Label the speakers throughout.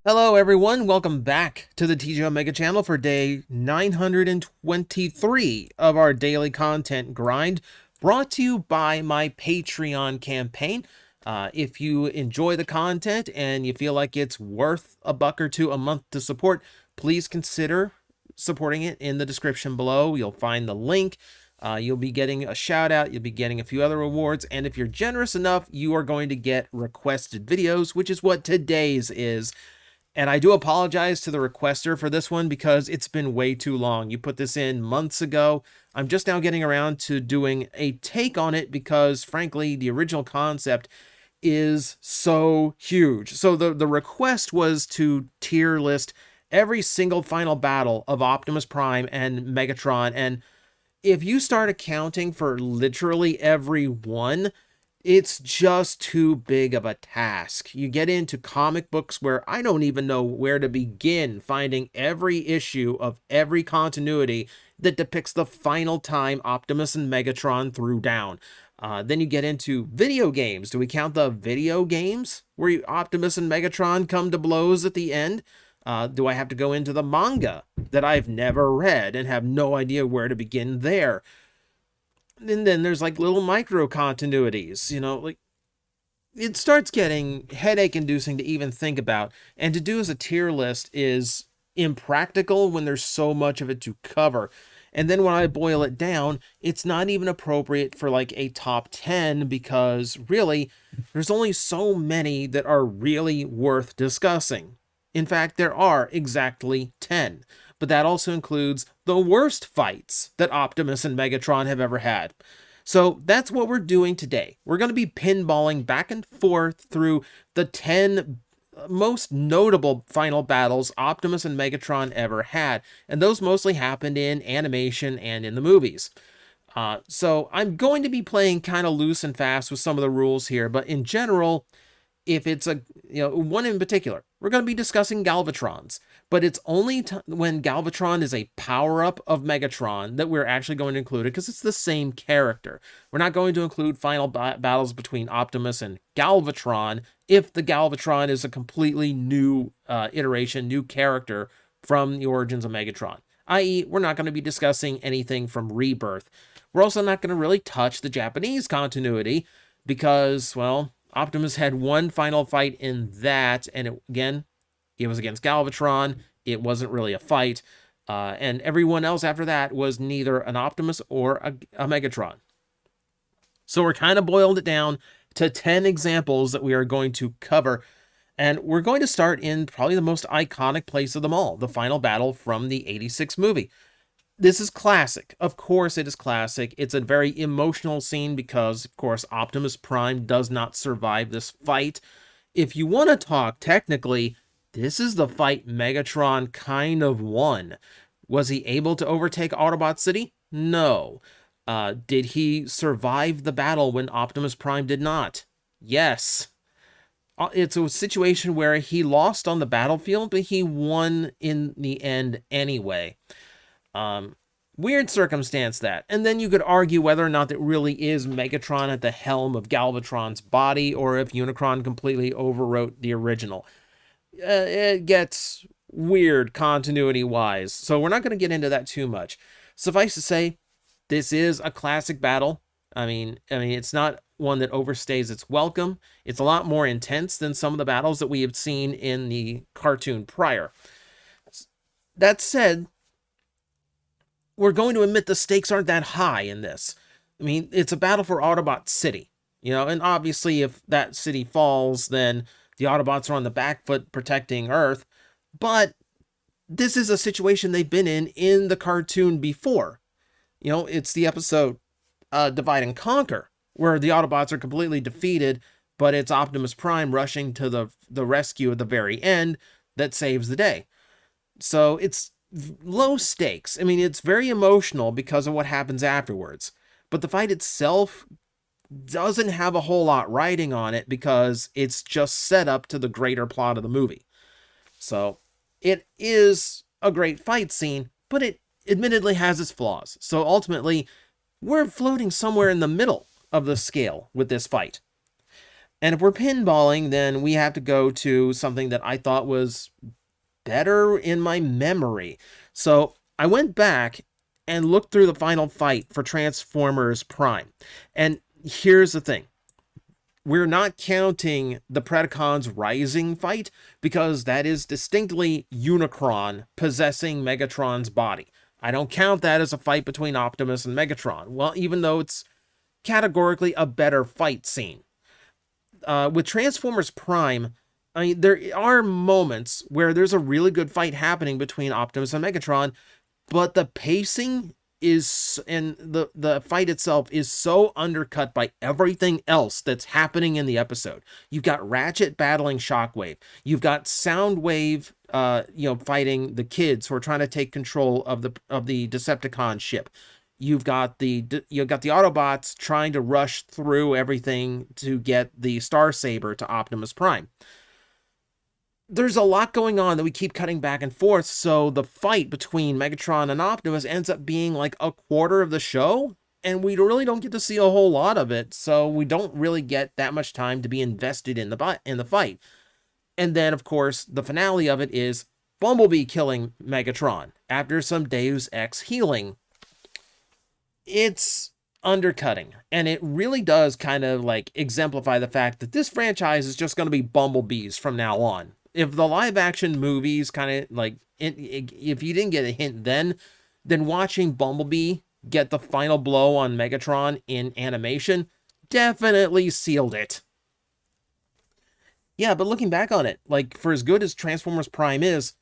Speaker 1: Hello everyone, welcome back to the TJOmega channel for day 923 of our daily content grind, brought to you by my Patreon campaign. If you enjoy the content and you feel like it's worth a buck or two a month to support, please consider supporting it in the description below. You'll find the link. You'll be getting a shout out, you'll be getting a few other rewards, and if you're generous enough, you are going to get requested videos, which is what today's is. And I do apologize to the requester for this one because it's been way too long. You put this in months ago. I'm just now getting around to doing a take on it because, frankly, the original concept is so huge. So the request was to tier list every single final battle of Optimus Prime and Megatron. And if you start accounting for literally every one, it's just too big of a task. You get into comic books where I don't even know where to begin finding every issue of every continuity that depicts the final time Optimus and Megatron threw down. Then you get into video games. Do we count the video games where Optimus and Megatron come to blows at the end? Do I have to go into the manga that I've never read and have no idea where to begin there? And then there's like little micro continuities, like it starts getting headache inducing to even think about, and to do as a tier list is impractical when there's so much of it to cover. And then when I boil it down, it's not even appropriate for like a top 10 because really there's only so many that are really worth discussing. In fact, there are exactly 10. But that also includes the worst fights that Optimus and Megatron have ever had. So that's what we're doing today. We're going to be pinballing back and forth through the 10 most notable final battles Optimus and Megatron ever had, and those mostly happened in animation and in the movies. So I'm going to be playing kind of loose and fast with some of the rules here, but in general, if it's one in particular, we're going to be discussing Galvatrons, but it's only when Galvatron is a power-up of Megatron that we're actually going to include it because it's the same character. We're not going to include final battles between Optimus and Galvatron if the Galvatron is a completely new iteration, new character from the origins of Megatron, i.e. we're not going to be discussing anything from Rebirth. We're also not going to really touch the Japanese continuity because, well, Optimus had one final fight in that, and again, it was against Galvatron. It wasn't really a fight, and everyone else after that was neither an Optimus or a Megatron. So we're kind of boiled it down to 10 examples that we are going to cover, and we're going to start in probably the most iconic place of them all, the final battle from the '86 movie. This is classic. Of course it is classic. It's a very emotional scene because, of course, Optimus Prime does not survive this fight. If you want to talk technically, this is the fight Megatron kind of won. Was he able to overtake Autobot City? No. Did he survive the battle when Optimus Prime did not? Yes. It's a situation where he lost on the battlefield, but he won in the end anyway. Weird circumstance that. And then you could argue whether or not it really is Megatron at the helm of Galvatron's body, or if Unicron completely overwrote the original. It gets weird continuity-wise, so we're not going to get into that too much. Suffice to say, this is a classic battle. I mean, it's not one that overstays its welcome. It's a lot more intense than some of the battles that we have seen in the cartoon prior. That said, we're going to admit the stakes aren't that high in this. I mean, it's a battle for Autobot City, and obviously if that city falls, then the Autobots are on the back foot protecting Earth, but this is a situation they've been in the cartoon before. It's the episode Divide and Conquer, where the Autobots are completely defeated, but it's Optimus Prime rushing to the rescue at the very end that saves the day. So it's low stakes. I mean, it's very emotional because of what happens afterwards, but the fight itself doesn't have a whole lot riding on it because it's just set up to the greater plot of the movie. So it is a great fight scene, but it admittedly has its flaws. So ultimately, we're floating somewhere in the middle of the scale with this fight. And if we're pinballing, then we have to go to something that I thought was better in my memory. So I went back and looked through the final fight for Transformers Prime. And here's the thing. We're not counting the Predacons Rising fight because that is distinctly Unicron possessing Megatron's body. I don't count that as a fight between Optimus and Megatron. Well, even though it's categorically a better fight scene. With Transformers Prime, I mean, there are moments where there's a really good fight happening between Optimus and Megatron, but the pacing is, and the fight itself is so undercut by everything else that's happening in the episode. You've got Ratchet battling Shockwave. You've got Soundwave, fighting the kids who are trying to take control of the Decepticon ship. You've got the Autobots trying to rush through everything to get the Star Saber to Optimus Prime. There's a lot going on that we keep cutting back and forth, so the fight between Megatron and Optimus ends up being like a quarter of the show, and we really don't get to see a whole lot of it, so we don't really get that much time to be invested in the fight. And then, of course, the finale of it is Bumblebee killing Megatron after some Deus Ex healing. It's undercutting, and it really does kind of like exemplify the fact that this franchise is just going to be Bumblebees from now on. If the live action movies kind of like, if you didn't get a hint then watching Bumblebee get the final blow on Megatron in animation definitely sealed it. Yeah, but looking back on it, like, for as good as Transformers Prime is,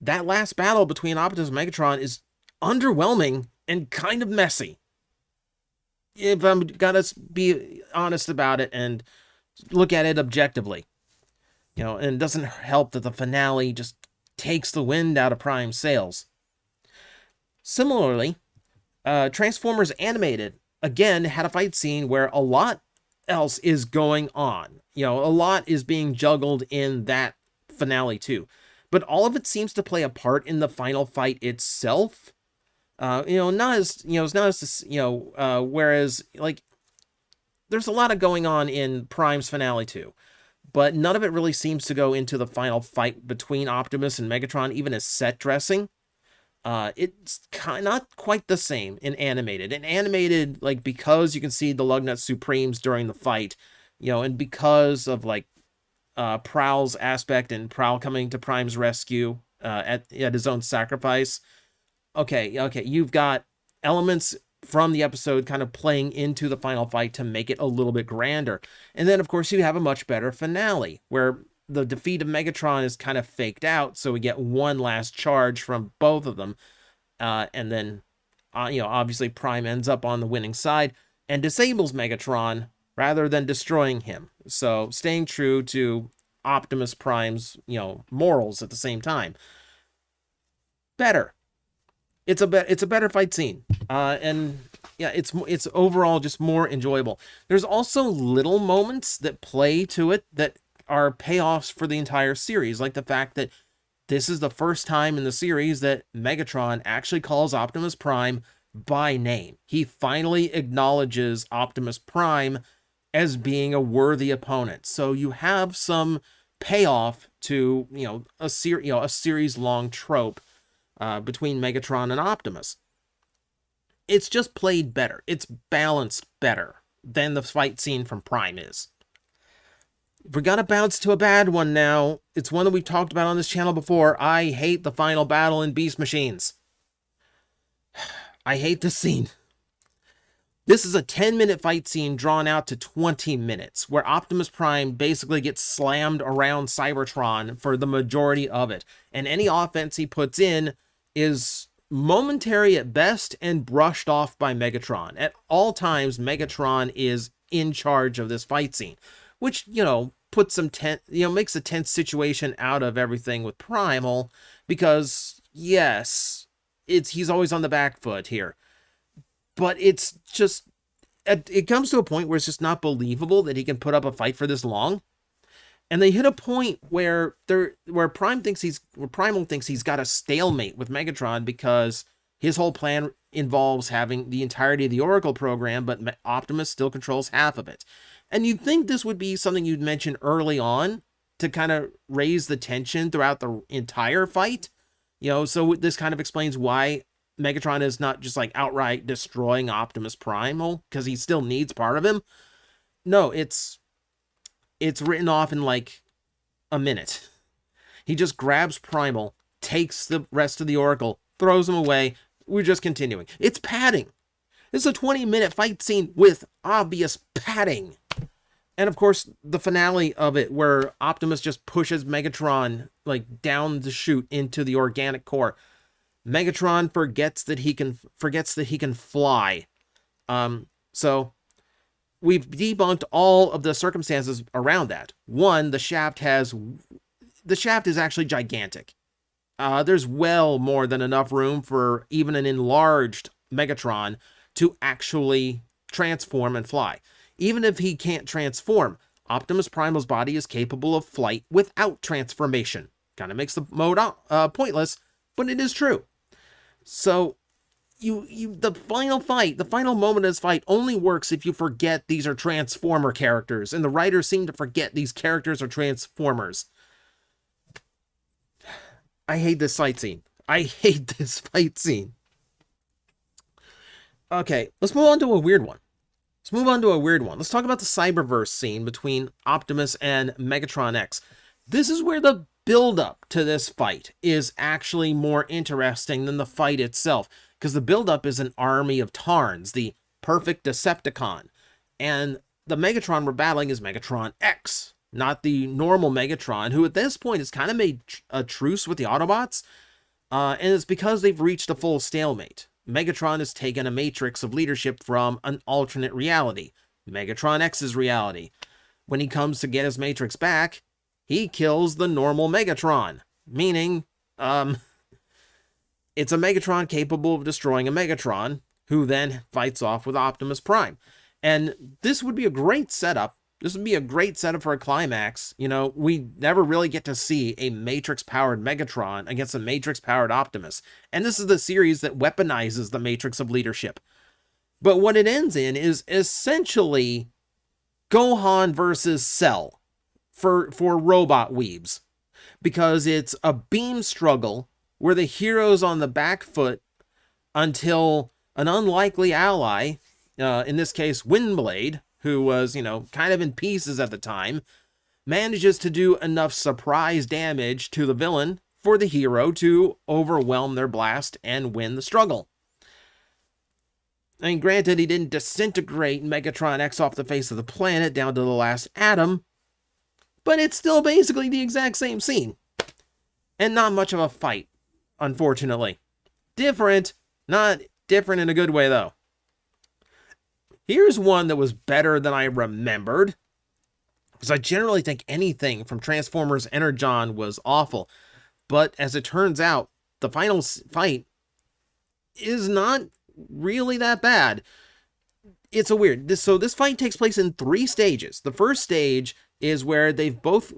Speaker 1: that last battle between Optimus and Megatron is underwhelming and kind of messy. If I'm gonna be honest about it and look at it objectively. And it doesn't help that the finale just takes the wind out of Prime's sails. Similarly, Transformers Animated, again, had a fight scene where a lot else is going on. A lot is being juggled in that finale too. But all of it seems to play a part in the final fight itself. Whereas, like, there's a lot of going on in Prime's finale too. But none of it really seems to go into the final fight between Optimus and Megatron, even as set dressing. It's not quite the same in Animated. In Animated, like, because you can see the Lugnut Supremes during the fight, and because of, like, Prowl's aspect and Prowl coming to Prime's rescue at his own sacrifice. Okay, you've got elements from the episode kind of playing into the final fight to make it a little bit grander. And then, of course, you have a much better finale where the defeat of Megatron is kind of faked out, so we get one last charge from both of them. And then, obviously Prime ends up on the winning side and disables Megatron rather than destroying him. So staying true to Optimus Prime's, morals at the same time. Better. It's a better fight scene, and yeah, it's overall just more enjoyable. There's also little moments that play to it that are payoffs for the entire series, like the fact that this is the first time in the series that Megatron actually calls Optimus Prime by name. He finally acknowledges Optimus Prime as being a worthy opponent. So you have some payoff to a series long trope. Between Megatron and Optimus. It's just played better. It's balanced better than the fight scene from Prime is. We're gonna bounce to a bad one now. It's one that we've talked about on this channel before. I hate the final battle in Beast Machines. I hate this scene. This is a 10-minute fight scene drawn out to 20 minutes, where Optimus Prime basically gets slammed around Cybertron for the majority of it. And any offense he puts in is momentary at best and brushed off by Megatron. At all times, Megatron is in charge of this fight scene, which, puts some makes a tense situation out of everything with Primal, because yes, he's always on the back foot here. But it's just, it comes to a point where it's just not believable that he can put up a fight for this long. And they hit a point where Primal thinks he's got a stalemate with Megatron because His whole plan involves having the entirety of the Oracle program, but Optimus still controls half of it. And you'd think this would be something you'd mention early on to kind of raise the tension throughout the entire fight. So this kind of explains why Megatron is not just like outright destroying Optimus Primal, because he still needs part of him. No, it's written off in like a minute. He just grabs Primal, takes the rest of the Oracle, throws him away. We're just continuing. It's padding. This is a 20-minute fight scene with obvious padding. And of course, the finale of it, where Optimus just pushes Megatron like down the chute into the organic core. Megatron forgets that he can fly. So we've debunked all of the circumstances around that. One, the shaft is actually gigantic. There's well more than enough room for even an enlarged Megatron to actually transform and fly. Even if he can't transform, Optimus Primal's body is capable of flight without transformation. Kind of makes the mode pointless, but it is true. So, the final moment of this fight only works if you forget these are Transformer characters, and the writers seem to forget these characters are Transformers. I hate this fight scene. Okay, let's move on to a weird one. Let's talk about the Cyberverse scene between Optimus and Megatron X. This is where the build-up to this fight is actually more interesting than the fight itself, because the build-up is an army of Tarns, the perfect Decepticon, and the Megatron we're battling is Megatron X, not the normal Megatron, who at this point has kind of made a truce with the Autobots, and it's because they've reached a full stalemate. Megatron has taken a matrix of leadership from an alternate reality, Megatron X's reality. When he comes to get his matrix back, he kills the normal Megatron, meaning, it's a Megatron capable of destroying a Megatron, who then fights off with Optimus Prime. And this would be a great setup. This would be a great setup for a climax. We never really get to see a Matrix-powered Megatron against a Matrix-powered Optimus. And this is the series that weaponizes the Matrix of leadership. But what it ends in is essentially Gohan versus Cell for robot weebs. Because it's a beam struggle where the hero's on the back foot until an unlikely ally, in this case Windblade, who was, kind of in pieces at the time, manages to do enough surprise damage to the villain for the hero to overwhelm their blast and win the struggle. I mean, granted, he didn't disintegrate Megatron X off the face of the planet down to the last atom, but it's still basically the exact same scene. And not much of a fight, unfortunately. Different, not different in a good way, though. Here's one that was better than I remembered, because I generally think anything from Transformers Energon was awful, but as it turns out, the final fight is not really that bad. It's a weird. So this fight takes place in 3 stages. The first stage is where they've both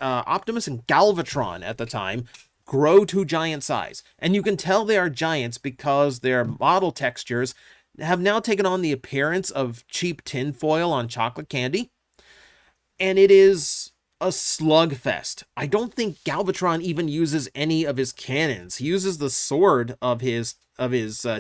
Speaker 1: Optimus and Galvatron at the time grow to giant size, and you can tell they are giants because their model textures have now taken on the appearance of cheap tinfoil on chocolate candy, and it is a slugfest. I don't think Galvatron even uses any of his cannons. He uses the sword of his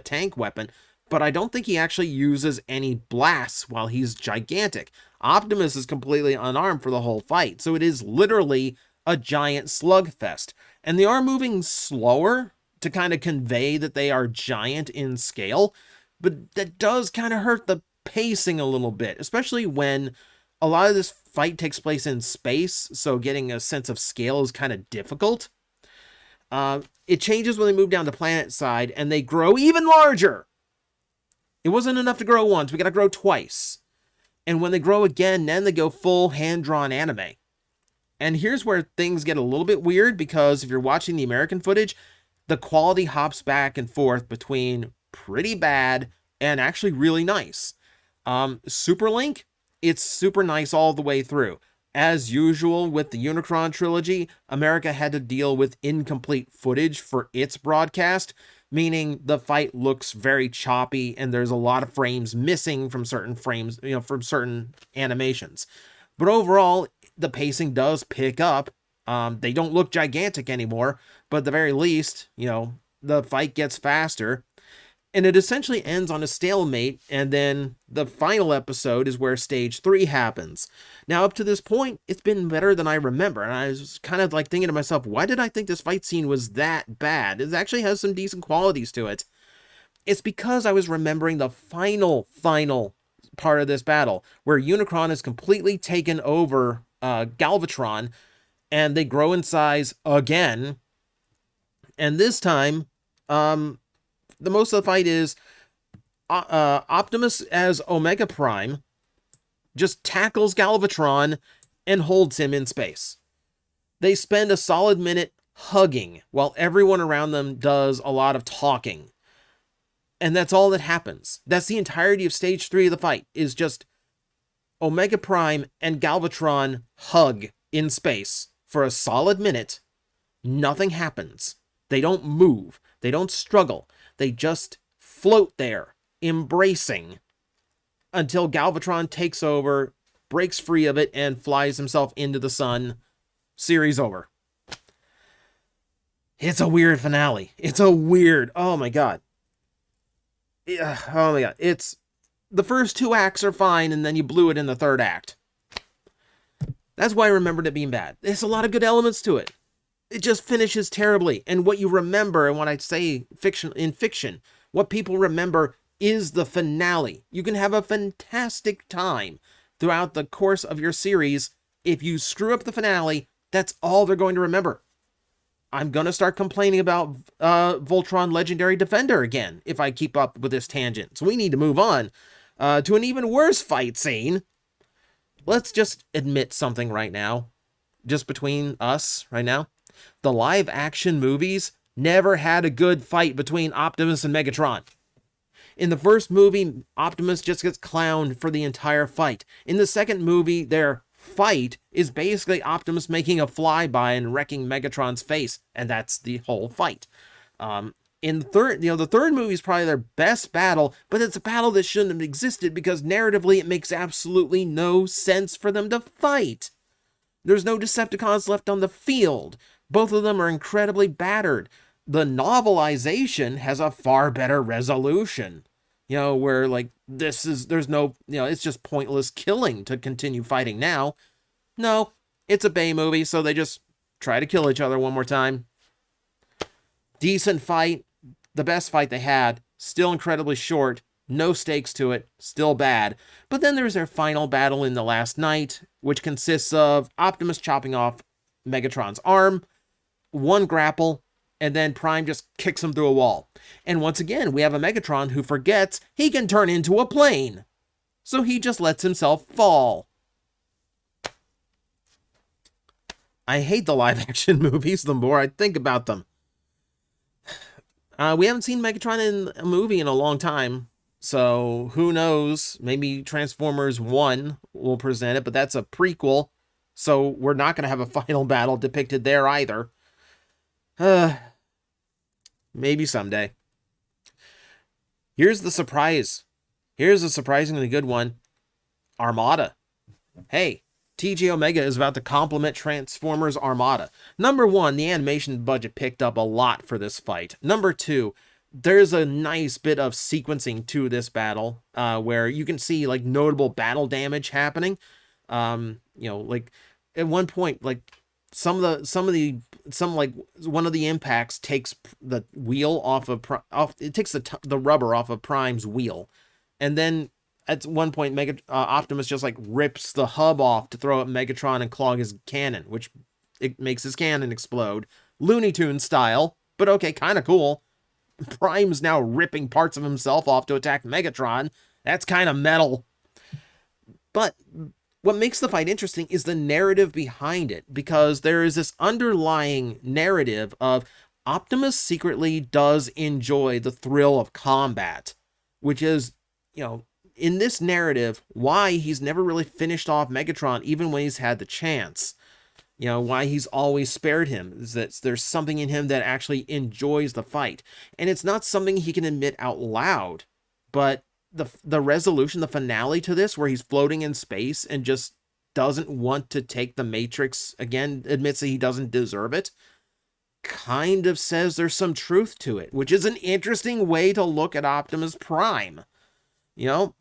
Speaker 1: tank weapon, but I don't think he actually uses any blasts while he's gigantic. Optimus is completely unarmed for the whole fight, so it is literally a giant slugfest. And they are moving slower to kind of convey that they are giant in scale, but that does kind of hurt the pacing a little bit, especially when a lot of this fight takes place in space, so getting a sense of scale is kind of difficult. It changes when they move down the planet side, and they grow even larger. It wasn't enough to grow once, we gotta grow twice. And when they grow again, then they go full hand-drawn anime. And here's where things get a little bit weird, because if you're watching the American footage, the quality hops back and forth between pretty bad and actually really nice. Super Link, it's super nice all the way through. As usual with the Unicron trilogy, America had to deal with incomplete footage for its broadcast, meaning the fight looks very choppy and there's a lot of frames missing from certain frames, from certain animations. But overall, the pacing does pick up. They don't look gigantic anymore, but at the very least, the fight gets faster. And it essentially ends on a stalemate, and then the final episode is where stage 3 happens. Now, up to this point, it's been better than I remember, and I was kind of like thinking to myself, why did I think this fight scene was that bad? It actually has some decent qualities to it. It's because I was remembering the final part of this battle, where Unicron is completely taken over Galvatron, and they grow in size again. And this time, the most of the fight is Optimus as Omega Prime just tackles Galvatron and holds him in space. They spend a solid minute hugging while everyone around them does a lot of talking. And that's all that happens. That's the entirety of stage 3 of the fight, is just Omega Prime and Galvatron hug in space for a solid minute. Nothing happens. They don't move. They don't struggle. They just float there, embracing, until Galvatron takes over, breaks free of it, and flies himself into the sun. Series over. It's a weird finale. It's a weird... Oh my god. Oh my god. It's... The first 2 acts are fine, and then you blew it in the 3rd act. That's why I remembered it being bad. There's a lot of good elements to it. It just finishes terribly. And what you remember, and when I say in fiction, what people remember is the finale. You can have a fantastic time throughout the course of your series. If you screw up the finale, that's all they're going to remember. I'm going to start complaining about Voltron Legendary Defender again if I keep up with this tangent. So we need to move on to an even worse fight scene. Let's just admit something right now, just between us right now. The live-action movies never had a good fight between Optimus and Megatron. In the first movie, Optimus just gets clowned for the entire fight. In the second movie, their fight is basically Optimus making a flyby and wrecking Megatron's face, and that's the whole fight. In the third movie is probably their best battle, but it's a battle that shouldn't have existed because narratively it makes absolutely no sense for them to fight. There's no Decepticons left on the field. Both of them are incredibly battered. The novelization has a far better resolution. Where there's no, it's just pointless killing to continue fighting now. No, it's a Bay movie, so they just try to kill each other one more time. Decent fight. The best fight they had. Still incredibly short. No stakes to it. Still bad. But then there's their final battle in the last night, which consists of Optimus chopping off Megatron's arm, one grapple, and then Prime just kicks him through a wall. And once again, we have a Megatron who forgets he can turn into a plane. So he just lets himself fall. I hate the live-action movies the more I think about them. We haven't seen Megatron in a movie in a long time. So who knows? Maybe Transformers 1 will present it, but that's a prequel. So we're not going to have a final battle depicted there either. Maybe someday. Here's the surprise. Here's a surprisingly good one. Armada. Hey, TJOmega is about to complement Transformers Armada. Number 1, the animation budget picked up a lot for this fight. Number 2, there's a nice bit of sequencing to this battle, where you can see notable battle damage happening. At one point, one of the impacts takes the wheel off it takes the rubber off of Prime's wheel, and then at one point Optimus just rips the hub off to throw at Megatron and clog his cannon, which it makes his cannon explode, Looney Tunes style, but okay, kind of cool. Prime's now ripping parts of himself off to attack Megatron. That's kind of metal. But what makes the fight interesting is the narrative behind it, because there is this underlying narrative of Optimus secretly does enjoy the thrill of combat, which is, in this narrative, why he's never really finished off Megatron even when he's had the chance. You know, why he's always spared him is that there's something in him that actually enjoys the fight. And it's not something he can admit out loud, but the resolution, the finale to this, where he's floating in space and just doesn't want to take the Matrix again, admits that he doesn't deserve it, kind of says there's some truth to it, which is an interesting way to look at Optimus Prime. You know,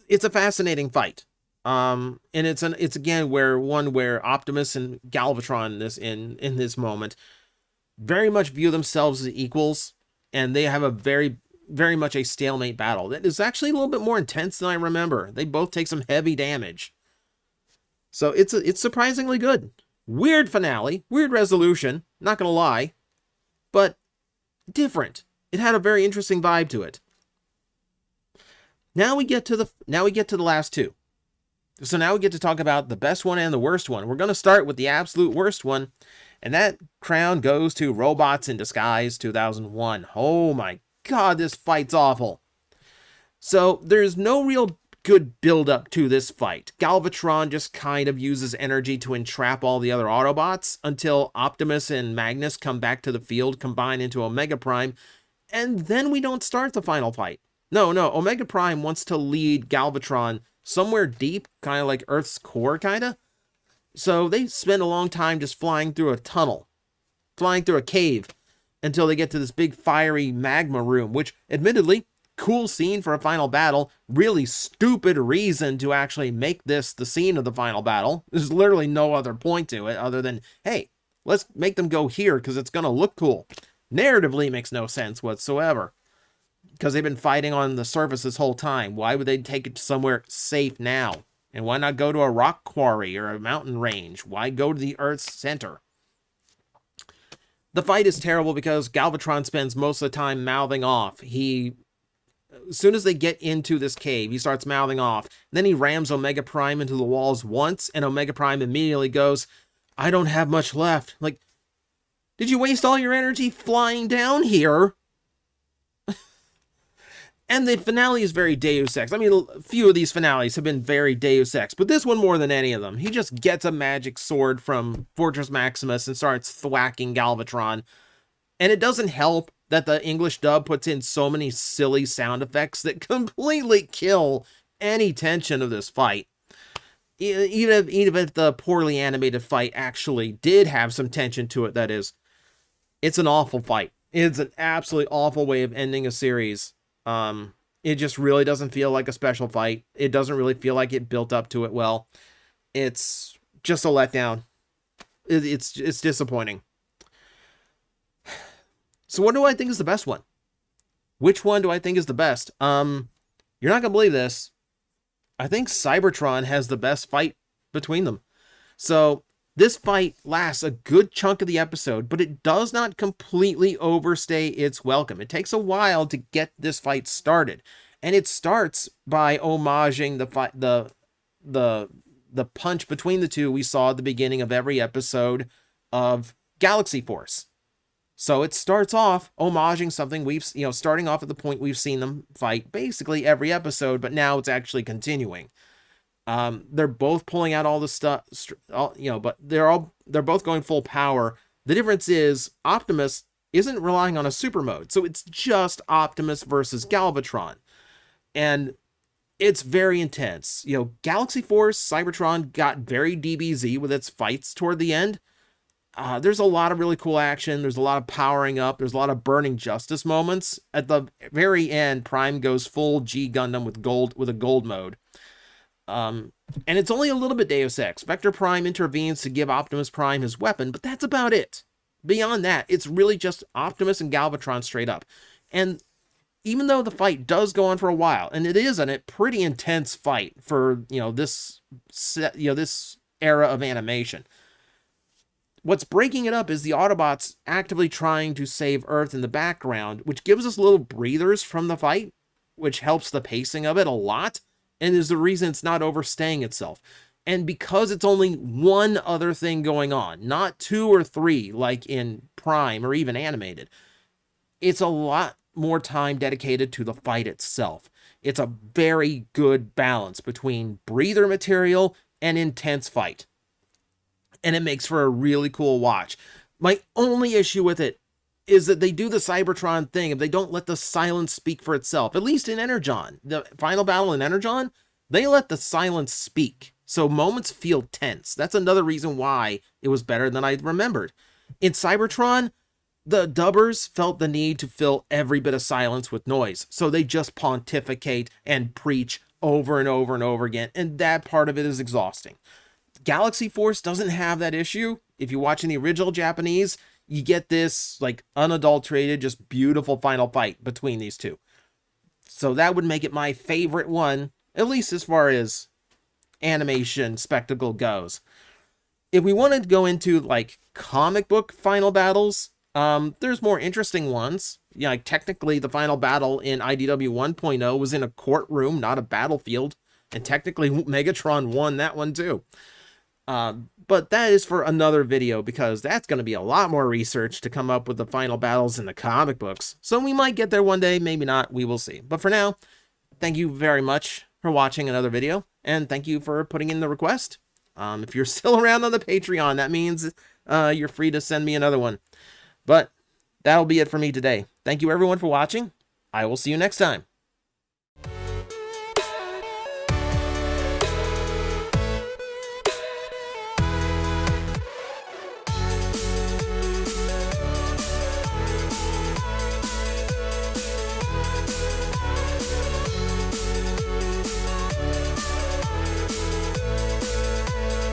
Speaker 1: it's a fascinating fight. And it's again where Optimus and Galvatron in this moment very much view themselves as equals, and they have a very much a stalemate battle that is actually a little bit more intense than I remember. They both take some heavy damage. So it's surprisingly good. Weird finale, weird resolution, not gonna lie, but different. It had a very interesting vibe to it. Now we get to the last two. So now we get to talk about the best one and the worst one. We're going to start with the absolute worst one, and that crown goes to Robots in Disguise 2001. Oh my god, this fight's awful. So there's no real good build-up to this fight. Galvatron just kind of uses energy to entrap all the other Autobots until Optimus and Magnus come back to the field, combine into Omega Prime, and then we don't start the final fight. No, Omega Prime wants to lead Galvatron somewhere deep, kind of like Earth's core, kind of. So they spend a long time just flying through a tunnel, flying through a cave, until they get to this big fiery magma room, which, admittedly, cool scene for a final battle, really stupid reason to actually make this the scene of the final battle. There's literally no other point to it other than, hey, let's make them go here because it's going to look cool. Narratively makes no sense whatsoever, because they've been fighting on the surface this whole time. Why would they take it somewhere safe now? And why not go to a rock quarry or a mountain range? Why go to the Earth's center? The fight is terrible because Galvatron spends most of the time mouthing off. As soon as they get into this cave, he starts mouthing off. Then he rams Omega Prime into the walls once, and Omega Prime immediately goes, I don't have much left. Like, did you waste all your energy flying down here? And the finale is very Deus Ex. I mean, a few of these finales have been very Deus Ex, but this one more than any of them. He just gets a magic sword from Fortress Maximus and starts thwacking Galvatron. And it doesn't help that the English dub puts in so many silly sound effects that completely kill any tension of this fight. Even if the poorly animated fight actually did have some tension to it, that is, it's an awful fight. It's an absolutely awful way of ending a series. It just really doesn't feel like a special fight. It doesn't really feel like it built up to it well. It's just a letdown. It's disappointing. So what do I think is the best one? Which one do I think is the best? You're not gonna believe this. I think Cybertron has the best fight between them. So this fight lasts a good chunk of the episode, but it does not completely overstay its welcome. It takes a while to get this fight started, and it starts by homaging the punch between the two we saw at the beginning of every episode of Galaxy Force. So it starts off homaging something starting off at the point we've seen them fight basically every episode, but now it's actually continuing. They're both pulling out all the stuff, but they're both going full power. The difference is Optimus isn't relying on a super mode, so it's just Optimus versus Galvatron, and it's very intense. Galaxy Force, Cybertron got very DBZ with its fights toward the end. There's a lot of really cool action. There's a lot of powering up. There's a lot of burning justice moments. At the very end, Prime goes full G Gundam with a gold mode. And it's only a little bit Deus Ex. Vector Prime intervenes to give Optimus Prime his weapon, but that's about it. Beyond that, it's really just Optimus and Galvatron straight up. And even though the fight does go on for a while, and it is a pretty intense fight for this era of animation, what's breaking it up is the Autobots actively trying to save Earth in the background, which gives us little breathers from the fight, which helps the pacing of it a lot, and is the reason it's not overstaying itself. And because it's only one other thing going on, not two or three like in Prime or even animated, it's a lot more time dedicated to the fight itself. It's a very good balance between breather material and intense fight. and it makes for a really cool watch. My only issue with it is that they do the Cybertron thing if they don't let the silence speak for itself. At least in Energon, the final battle in Energon, they let the silence speak. So moments feel tense. That's another reason why it was better than I remembered. In Cybertron, the dubbers felt the need to fill every bit of silence with noise. So they just pontificate and preach over and over and over again. And that part of it is exhausting. Galaxy Force doesn't have that issue. If you're watching the original Japanese, you get this like unadulterated, just beautiful final fight between these two. So that would make it my favorite one, at least as far as animation spectacle goes. If we wanted to go into like comic book final battles, there's more interesting ones. Yeah, like technically the final battle in IDW 1.0 was in a courtroom, not a battlefield. And technically Megatron won that one too. But that is for another video, because that's going to be a lot more research to come up with the final battles in the comic books. So we might get there one day, maybe not, we will see. But for now, thank you very much for watching another video, and thank you for putting in the request. If you're still around on the Patreon, that means you're free to send me another one. But that'll be it for me today. Thank you everyone for watching. I will see you next time.